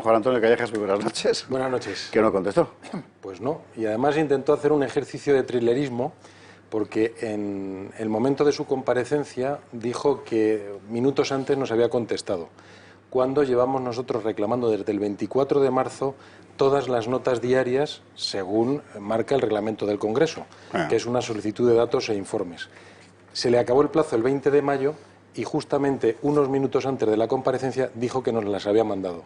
don Juan Antonio Callejas, muy buenas noches. Buenas noches. Que no contestó. Pues no, y además intentó hacer un ejercicio de thrillerismo porque en el momento de su comparecencia dijo que minutos antes nos había contestado, cuando llevamos nosotros reclamando desde el 24 de marzo todas las notas diarias según marca el reglamento del Congreso, que es una solicitud de datos e informes. Se le acabó el plazo el 20 de mayo y justamente unos minutos antes de la comparecencia dijo que nos las había mandado.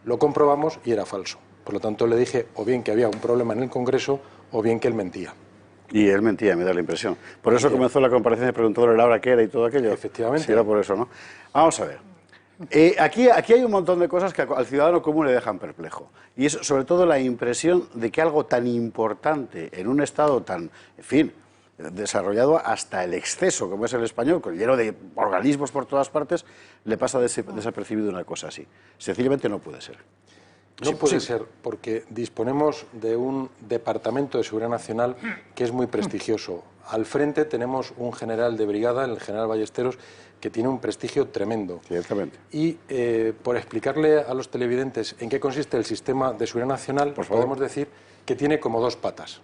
Lo comprobamos y era falso. Por lo tanto, le dije o bien que había un problema en el Congreso o bien que él mentía. Y él mentía, me da la impresión. Por eso comenzó la comparecencia preguntándole la hora que era y todo aquello. Efectivamente. Sí, era por eso, ¿no? Vamos a ver. Aquí hay un montón de cosas que al ciudadano común le dejan perplejo. Y es sobre todo la impresión de que algo tan importante en un Estado tan, en fin, desarrollado hasta el exceso, como es el español, lleno de organismos por todas partes, le pasa desapercibido una cosa así. Sencillamente no puede ser. No puede ser, porque disponemos de un Departamento de Seguridad Nacional que es muy prestigioso. Al frente tenemos un general de brigada, el general Ballesteros, que tiene un prestigio tremendo. Ciertamente. Y por explicarle a los televidentes en qué consiste el sistema de seguridad nacional, podemos decir que tiene como dos patas.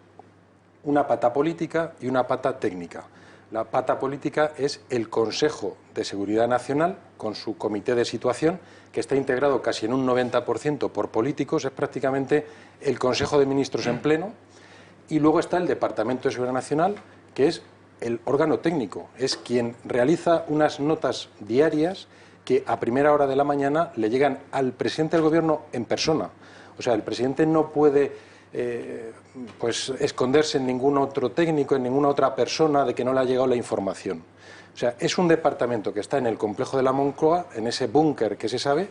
Una pata política y una pata técnica. La pata política es el Consejo de Seguridad Nacional, con su comité de situación, que está integrado casi en un 90% por políticos, es prácticamente el Consejo de Ministros en pleno. Y luego está el Departamento de Seguridad Nacional, que es el órgano técnico, es quien realiza unas notas diarias que a primera hora de la mañana le llegan al presidente del Gobierno en persona. O sea, el presidente no puede pues esconderse en ningún otro técnico, en ninguna otra persona de que no le ha llegado la información. O sea, es un departamento que está en el complejo de la Moncloa, en ese búnker que se sabe,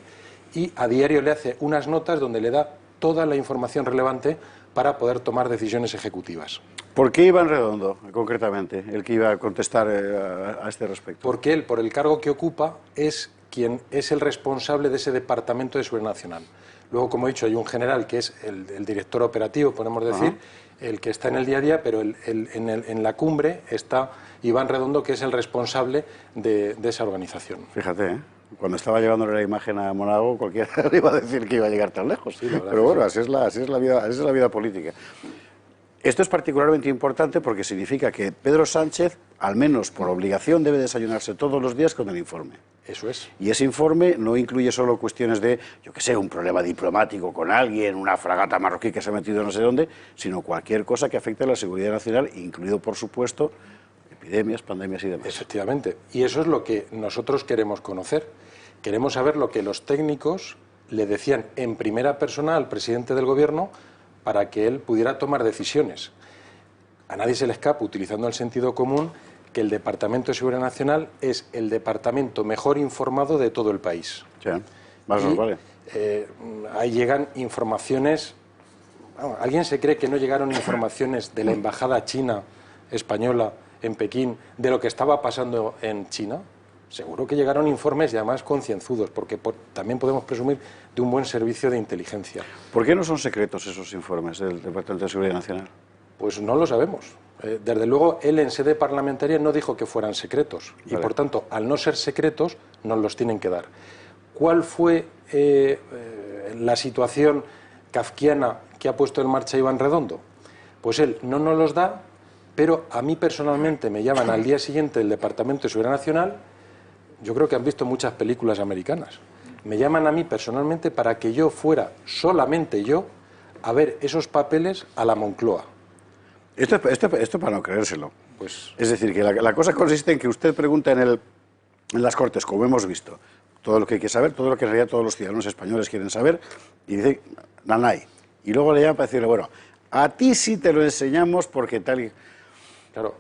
y a diario le hace unas notas donde le da toda la información relevante para poder tomar decisiones ejecutivas. ¿Por qué Iván Redondo, concretamente, el que iba a contestar a este respecto? Porque él, por el cargo que ocupa, es quien es el responsable de ese Departamento de Seguridad Nacional. Luego, como he dicho, hay un general que es el director operativo, podemos decir, el que está en el día a día, pero en la cumbre está Iván Redondo, que es el responsable de esa organización. Fíjate, cuando estaba llevándole la imagen a Monago, cualquiera le iba a decir que iba a llegar tan lejos. Sí, pero bueno, así es la vida política. Esto es particularmente importante porque significa que Pedro Sánchez, al menos por obligación, debe desayunarse todos los días con el informe. Eso es. Y ese informe no incluye solo cuestiones de, yo qué sé, un problema diplomático con alguien, una fragata marroquí que se ha metido no sé dónde, sino cualquier cosa que afecte a la seguridad nacional, incluido, por supuesto, epidemias, pandemias y demás. Efectivamente. Y eso es lo que nosotros queremos conocer. Queremos saber lo que los técnicos le decían en primera persona al presidente del Gobierno para que él pudiera tomar decisiones. A nadie se le escapa, utilizando el sentido común, que el Departamento de Seguridad Nacional es el departamento mejor informado de todo el país. Sí, más nos vale. Ahí llegan informaciones... Bueno, ¿alguien se cree que no llegaron informaciones de la embajada china, española, en Pekín, de lo que estaba pasando en China? Seguro que llegaron informes y además concienzudos, porque también podemos presumir de un buen servicio de inteligencia. ¿Por qué no son secretos esos informes del Departamento de Seguridad Nacional? Pues no lo sabemos. Desde luego, él en sede parlamentaria no dijo que fueran secretos. Y por tanto, al no ser secretos, nos los tienen que dar. ¿Cuál fue la situación kafkiana que ha puesto en marcha Iván Redondo? Pues él no nos los da, pero a mí personalmente me llaman al día siguiente del Departamento de Seguridad Nacional. Yo creo que han visto muchas películas americanas. Me llaman a mí personalmente para que yo fuera, solamente yo, a ver esos papeles a la Moncloa. Esto para no creérselo. Pues, es decir, que la cosa consiste en que usted pregunta en las Cortes, como hemos visto, todo lo que hay que saber, todo lo que en realidad todos los ciudadanos españoles quieren saber, y dice, nanay. Y luego le llama para decirle, bueno, a ti sí te lo enseñamos porque tal y... Claro,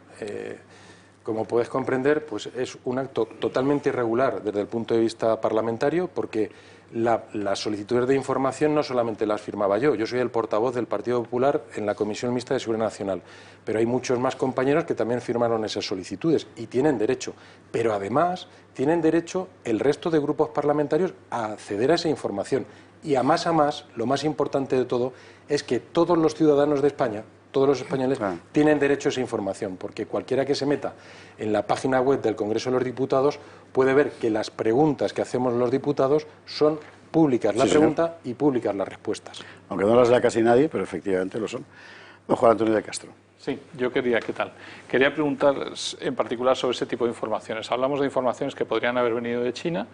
como puedes comprender, pues es un acto totalmente irregular desde el punto de vista parlamentario, porque las solicitudes de información no solamente las firmaba yo soy el portavoz del Partido Popular en la Comisión Mixta de Seguridad Nacional, pero hay muchos más compañeros que también firmaron esas solicitudes y tienen derecho, pero además tienen derecho el resto de grupos parlamentarios a acceder a esa información. Y a más, lo más importante de todo es que todos los ciudadanos de España, todos los españoles, tienen derecho a esa información, porque cualquiera que se meta en la página web del Congreso de los Diputados puede ver que las preguntas que hacemos los diputados son públicas la Sí, pregunta y públicas las respuestas. Aunque no las lea casi nadie, pero efectivamente lo son. Don Juan Antonio de Castro. Sí, quería preguntar en particular sobre ese tipo de informaciones. Hablamos de informaciones que podrían haber venido de China,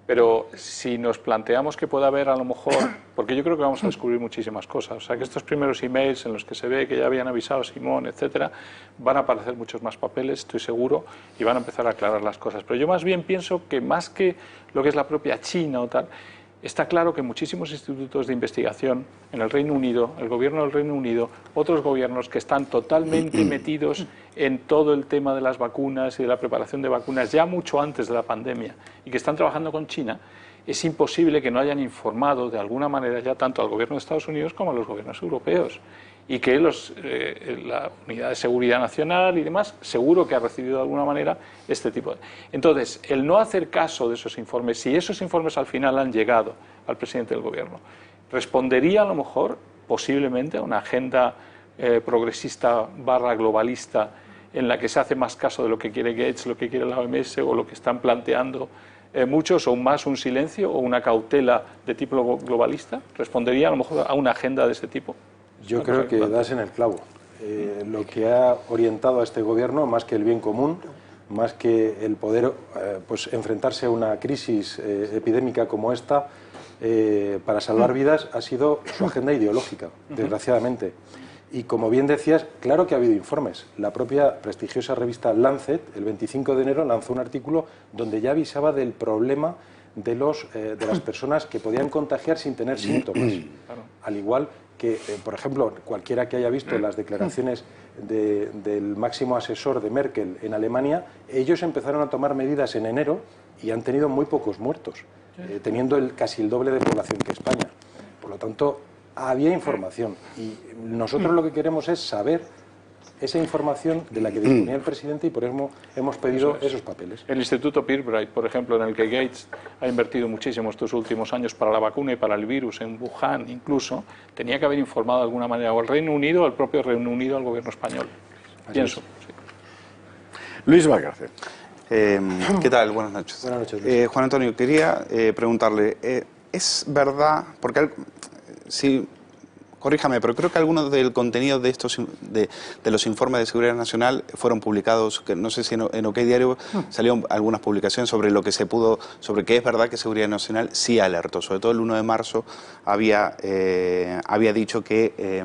pero si nos planteamos que puede haber a lo mejor, porque yo creo que vamos a descubrir muchísimas cosas, o sea que estos primeros emails en los que se ve que ya habían avisado a Simón, etcétera, van a aparecer muchos más papeles, estoy seguro, y van a empezar a aclarar las cosas. Pero yo más bien pienso que más que lo que es la propia China o tal, está claro que muchísimos institutos de investigación en el Reino Unido, el gobierno del Reino Unido, otros gobiernos que están totalmente metidos en todo el tema de las vacunas y de la preparación de vacunas ya mucho antes de la pandemia y que están trabajando con China, es imposible que no hayan informado de alguna manera ya tanto al gobierno de Estados Unidos como a los gobiernos europeos. Y que la Unidad de Seguridad Nacional y demás seguro que ha recibido de alguna manera este tipo de... Entonces, el no hacer caso de esos informes, si esos informes al final han llegado al presidente del gobierno, respondería a lo mejor posiblemente a una agenda progresista / globalista en la que se hace más caso de lo que quiere Gates, lo que quiere la OMS o lo que están planteando muchos, o más un silencio o una cautela de tipo globalista. ¿Respondería a lo mejor a una agenda de ese tipo? Yo creo que das en el clavo. Lo que ha orientado a este gobierno, más que el bien común, más que el poder pues enfrentarse a una crisis epidémica como esta, para salvar vidas, ha sido su agenda ideológica, desgraciadamente. Y como bien decías, claro que ha habido informes. La propia prestigiosa revista Lancet, el 25 de enero, lanzó un artículo donde ya avisaba del problema de las personas que podían contagiar sin tener síntomas. Al igual que, por ejemplo, cualquiera que haya visto las declaraciones del máximo asesor de Merkel en Alemania, ellos empezaron a tomar medidas en enero y han tenido muy pocos muertos, teniendo casi el doble de población que España. Por lo tanto, había información y nosotros lo que queremos es saber esa información de la que disponía el presidente y por eso hemos pedido esos papeles. El Instituto Pirbright, por ejemplo, en el que Gates ha invertido muchísimo estos últimos años para la vacuna y para el virus, en Wuhan incluso, tenía que haber informado de alguna manera o al Reino Unido o al propio Reino Unido al gobierno español. Pienso. Sí. Luis Valcarce. ¿Qué tal? Buenas noches. Buenas noches, Luis. Juan Antonio, quería preguntarle, ¿es verdad, porque si... Corríjame, pero creo que algunos del contenido de de los informes de seguridad nacional fueron publicados, que no sé si en OK Diario salieron algunas publicaciones sobre lo que sobre que es verdad que Seguridad Nacional sí alertó. Sobre todo el 1 de marzo había dicho que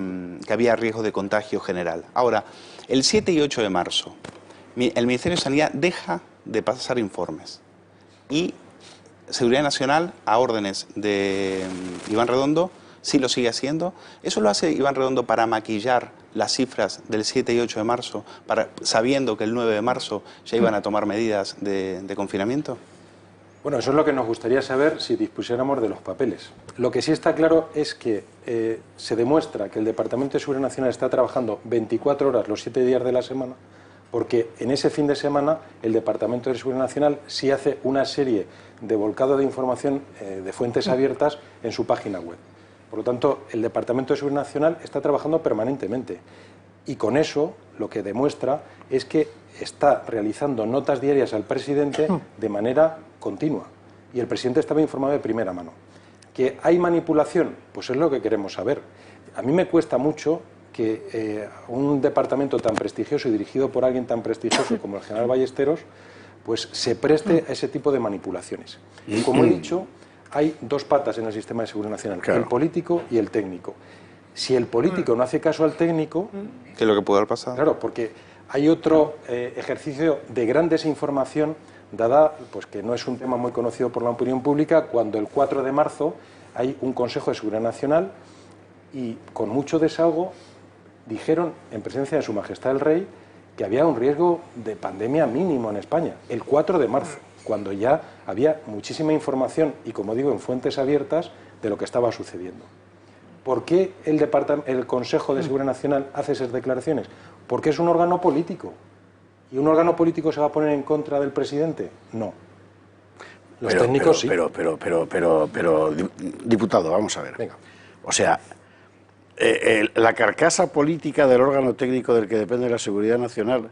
había riesgo de contagio general. Ahora, el 7 y 8 de marzo, el Ministerio de Sanidad deja de pasar informes y Seguridad Nacional, a órdenes de Iván Redondo, sí lo sigue haciendo. ¿Eso lo hace Iván Redondo para maquillar las cifras del 7 y 8 de marzo, sabiendo que el 9 de marzo ya iban a tomar medidas de confinamiento? Bueno, eso es lo que nos gustaría saber si dispusiéramos de los papeles. Lo que sí está claro es que se demuestra que el Departamento de Seguridad Nacional está trabajando 24 horas los 7 días de la semana, porque en ese fin de semana el Departamento de Seguridad Nacional sí hace una serie de volcado de información de fuentes abiertas en su página web. Por lo tanto, el Departamento de Seguridad Nacional está trabajando permanentemente y con eso lo que demuestra es que está realizando notas diarias al presidente de manera continua y el presidente estaba informado de primera mano. ¿Que hay manipulación? Pues es lo que queremos saber. A mí me cuesta mucho que un departamento tan prestigioso y dirigido por alguien tan prestigioso como el general Ballesteros pues se preste a ese tipo de manipulaciones. Y como he dicho, hay dos patas en el sistema de seguridad nacional, claro, el político y el técnico. Si el político no hace caso al técnico... ¿Qué es lo que puede haber pasado? Claro, porque hay otro ejercicio de gran desinformación, dada pues que no es un tema muy conocido por la opinión pública, cuando el 4 de marzo hay un Consejo de Seguridad Nacional y con mucho desahogo dijeron en presencia de Su Majestad el Rey que había un riesgo de pandemia mínimo en España, el 4 de marzo. Cuando ya había muchísima información y, como digo, en fuentes abiertas de lo que estaba sucediendo. ¿Por qué el Consejo de Seguridad Nacional hace esas declaraciones? Porque es un órgano político. ¿Y un órgano político se va a poner en contra del presidente? No. Los técnicos sí. Pero, diputado, vamos a ver. Venga. O sea, la carcasa política del órgano técnico del que depende la seguridad nacional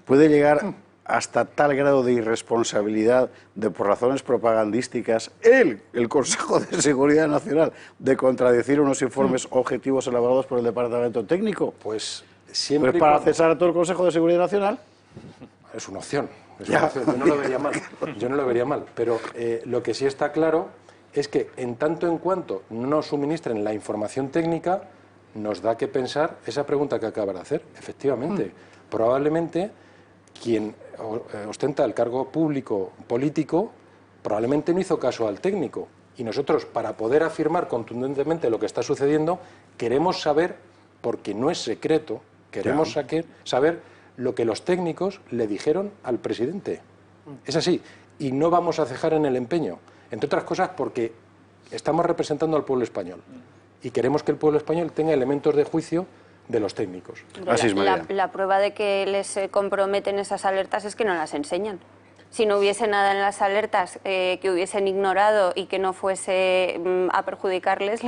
puede llegar hasta tal grado de irresponsabilidad de, por razones propagandísticas, el Consejo de Seguridad Nacional, de contradecir unos informes objetivos elaborados por el Departamento Técnico? Pues siempre... ¿Pero para cesar a todo el Consejo de Seguridad Nacional? Es una opción. Es una opción. Yo no lo vería mal. Yo no lo vería mal. Pero lo que sí está claro es que en tanto en cuanto no nos suministren la información técnica, nos da que pensar esa pregunta que acabas de hacer. Efectivamente, probablemente quien ostenta el cargo público político probablemente no hizo caso al técnico. Y nosotros, para poder afirmar contundentemente lo que está sucediendo, queremos saber, porque no es secreto, queremos saber lo que los técnicos le dijeron al presidente. Es así. Y no vamos a cejar en el empeño. Entre otras cosas porque estamos representando al pueblo español. Y queremos que el pueblo español tenga elementos de juicio de los técnicos. Así es, María. La prueba de que les comprometen esas alertas es que no las enseñan. Si no hubiese nada en las alertas que hubiesen ignorado y que no fuese a perjudicarles,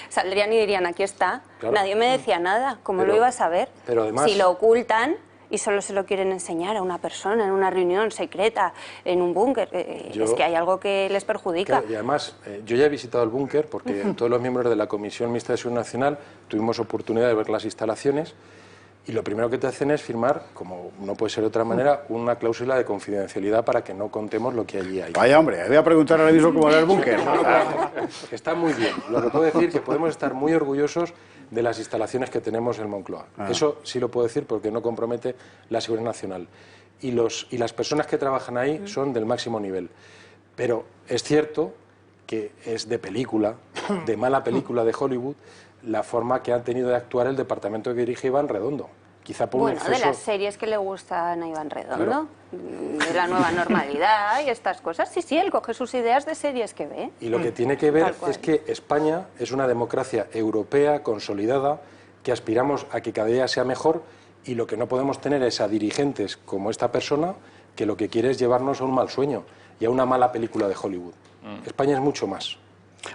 saldrían y dirían, aquí está. Claro. Nadie me decía nada, ¿cómo lo iba a saber? Pero además, si lo ocultan y solo se lo quieren enseñar a una persona en una reunión secreta, en un búnker, es que hay algo que les perjudica. Claro, y además, yo ya he visitado el búnker porque todos los miembros de la Comisión Mixta de Seguridad Nacional tuvimos oportunidad de ver las instalaciones y lo primero que te hacen es firmar, como no puede ser de otra manera, una cláusula de confidencialidad para que no contemos lo que allí hay. Vaya hombre, voy a preguntar ahora mismo cómo era el búnker. Está muy bien. Lo que puedo decir es que podemos estar muy orgullosos de las instalaciones que tenemos en Moncloa. Eso sí lo puedo decir porque no compromete la seguridad nacional. Y las personas que trabajan ahí son del máximo nivel. Pero es cierto que es de película, de mala película de Hollywood, la forma que han tenido de actuar el departamento que dirige Iván Redondo. Quizá por un exceso... de las series que le gustan a Iván Redondo, de la nueva normalidad y estas cosas. Sí, él coge sus ideas de series que ve. Y lo que tiene que ver es que España es una democracia europea consolidada, que aspiramos a que cada día sea mejor, y lo que no podemos tener es a dirigentes como esta persona que lo que quiere es llevarnos a un mal sueño y a una mala película de Hollywood. España es mucho más.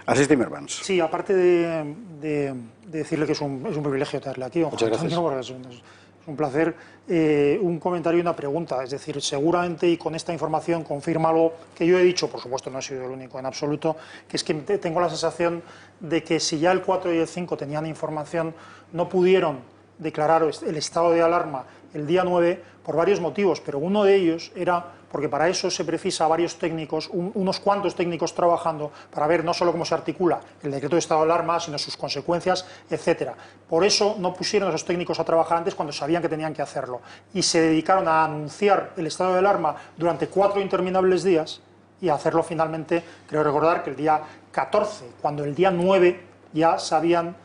Así es, Timmermans. Sí, aparte de decirle que es un privilegio tenerle aquí, Muchas gracias. Es un placer. Un comentario y una pregunta. Es decir, seguramente, y con esta información confirma algo que yo he dicho, por supuesto no he sido el único en absoluto, que es que tengo la sensación de que si ya el 4 y el 5 tenían información, no pudieron declarar el estado de alarma el día 9 por varios motivos, pero uno de ellos era porque para eso se precisa varios técnicos, unos cuantos técnicos trabajando para ver no solo cómo se articula el decreto de estado de alarma, sino sus consecuencias, etcétera. Por eso no pusieron a esos técnicos a trabajar antes cuando sabían que tenían que hacerlo y se dedicaron a anunciar el estado de alarma durante 4 interminables días y a hacerlo finalmente, creo recordar que el día 14, cuando el día 9 ya sabían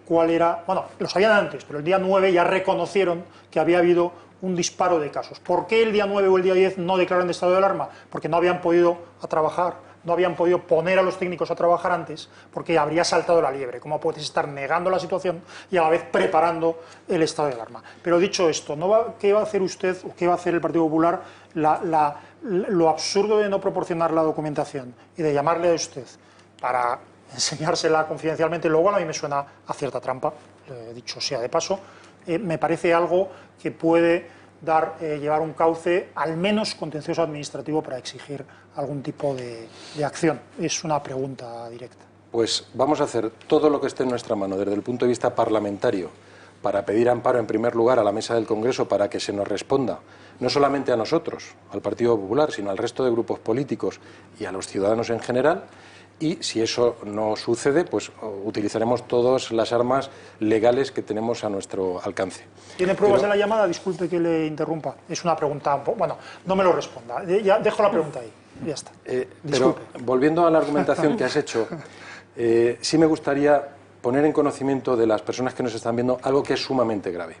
cuál era, bueno, lo sabían antes, pero el día 9 ya reconocieron que había habido un disparo de casos. ¿Por qué el día 9 o el día 10 no declaran estado de alarma? Porque no habían podido trabajar, no habían podido poner a los técnicos a trabajar antes, porque habría saltado la liebre. ¿Cómo puedes estar negando la situación y a la vez preparando el estado de alarma? Pero dicho esto, ¿qué va a hacer usted o qué va a hacer el Partido Popular? Lo absurdo de no proporcionar la documentación y de llamarle a usted para enseñársela confidencialmente, luego a mí me suena a cierta trampa, dicho sea de paso. Me parece algo que puede llevar un cauce al menos contencioso administrativo para exigir algún tipo de acción. Es una pregunta directa. Pues vamos a hacer todo lo que esté en nuestra mano desde el punto de vista parlamentario para pedir amparo en primer lugar a la mesa del Congreso para que se nos responda, no solamente a nosotros, al Partido Popular, sino al resto de grupos políticos y a los ciudadanos en general. Y si eso no sucede, pues utilizaremos todas las armas legales que tenemos a nuestro alcance. ¿Tiene pruebas de la llamada? Disculpe que le interrumpa. Es una pregunta, bueno, no me lo responda. Ya dejo la pregunta ahí. Ya está. Pero volviendo a la argumentación que has hecho, sí me gustaría poner en conocimiento de las personas que nos están viendo algo que es sumamente grave.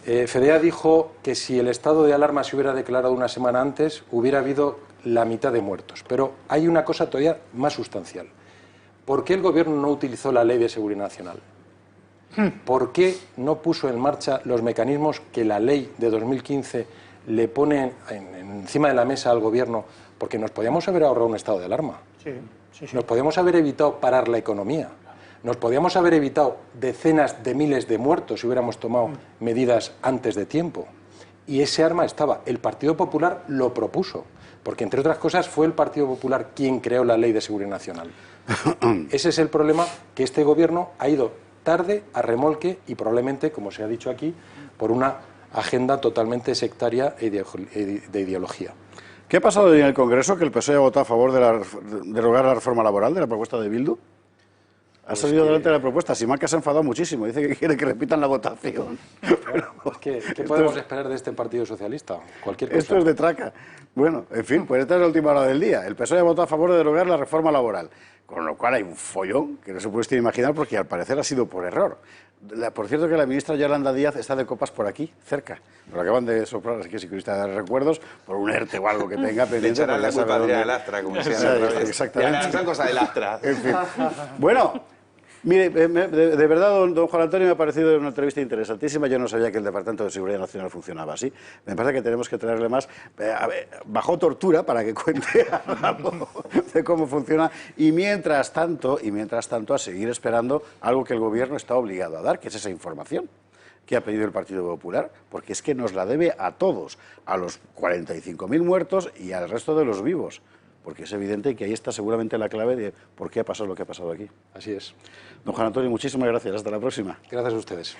Fedea dijo que si el estado de alarma se hubiera declarado una semana antes, hubiera habido la mitad de muertos. Pero hay una cosa todavía más sustancial. ¿Por qué el Gobierno no utilizó la Ley de Seguridad Nacional? ¿Por qué no puso en marcha los mecanismos que la Ley de 2015 le pone encima de la mesa al Gobierno? Porque nos podíamos haber ahorrado un estado de alarma. Sí. Nos podíamos haber evitado parar la economía. Nos podíamos haber evitado decenas de miles de muertos si hubiéramos tomado medidas antes de tiempo. y ese arma estaba. El Partido Popular lo propuso, porque entre otras cosas fue el Partido Popular quien creó la Ley de Seguridad Nacional. Ese es el problema, que este gobierno ha ido tarde, a remolque y probablemente, como se ha dicho aquí, por una agenda totalmente sectaria de ideología. ¿Qué ha pasado en el Congreso que el PSOE ha votado a favor de derogar la reforma laboral de la propuesta de Bildu? Ha salido delante de la propuesta. Simaca se ha enfadado muchísimo. Dice que quiere que repitan la votación. Bueno, ¿qué podemos esperar de este Partido Socialista? Cualquier cosa. Esto es de traca. Bueno, en fin, pues esta es la última hora del día. El PSOE ha votado a favor de derogar la reforma laboral. Con lo cual hay un follón que no se puede imaginar porque al parecer ha sido por error. Por cierto que la ministra Yolanda Díaz está de copas por aquí, cerca. Lo acaban de soplar, así que si queréis dar recuerdos, por un ERTE o algo que tenga pendiente. Le echarán la culpa a Adriana dónde... Lastra, como se llama. Exactamente. Son cosas de Lastra. En fin. Bueno, mire, de verdad, don Juan Antonio me ha parecido una entrevista interesantísima. Yo no sabía que el Departamento de Seguridad Nacional funcionaba así. Me parece que tenemos que traerle más, bajo tortura, para que cuente algo de cómo funciona. Y mientras tanto, a seguir esperando algo que el Gobierno está obligado a dar, que es esa información que ha pedido el Partido Popular, porque es que nos la debe a todos, a los 45.000 muertos y al resto de los vivos. Porque es evidente que ahí está seguramente la clave de por qué ha pasado lo que ha pasado aquí. Así es. Don Juan Antonio, muchísimas gracias. Hasta la próxima. Gracias a ustedes.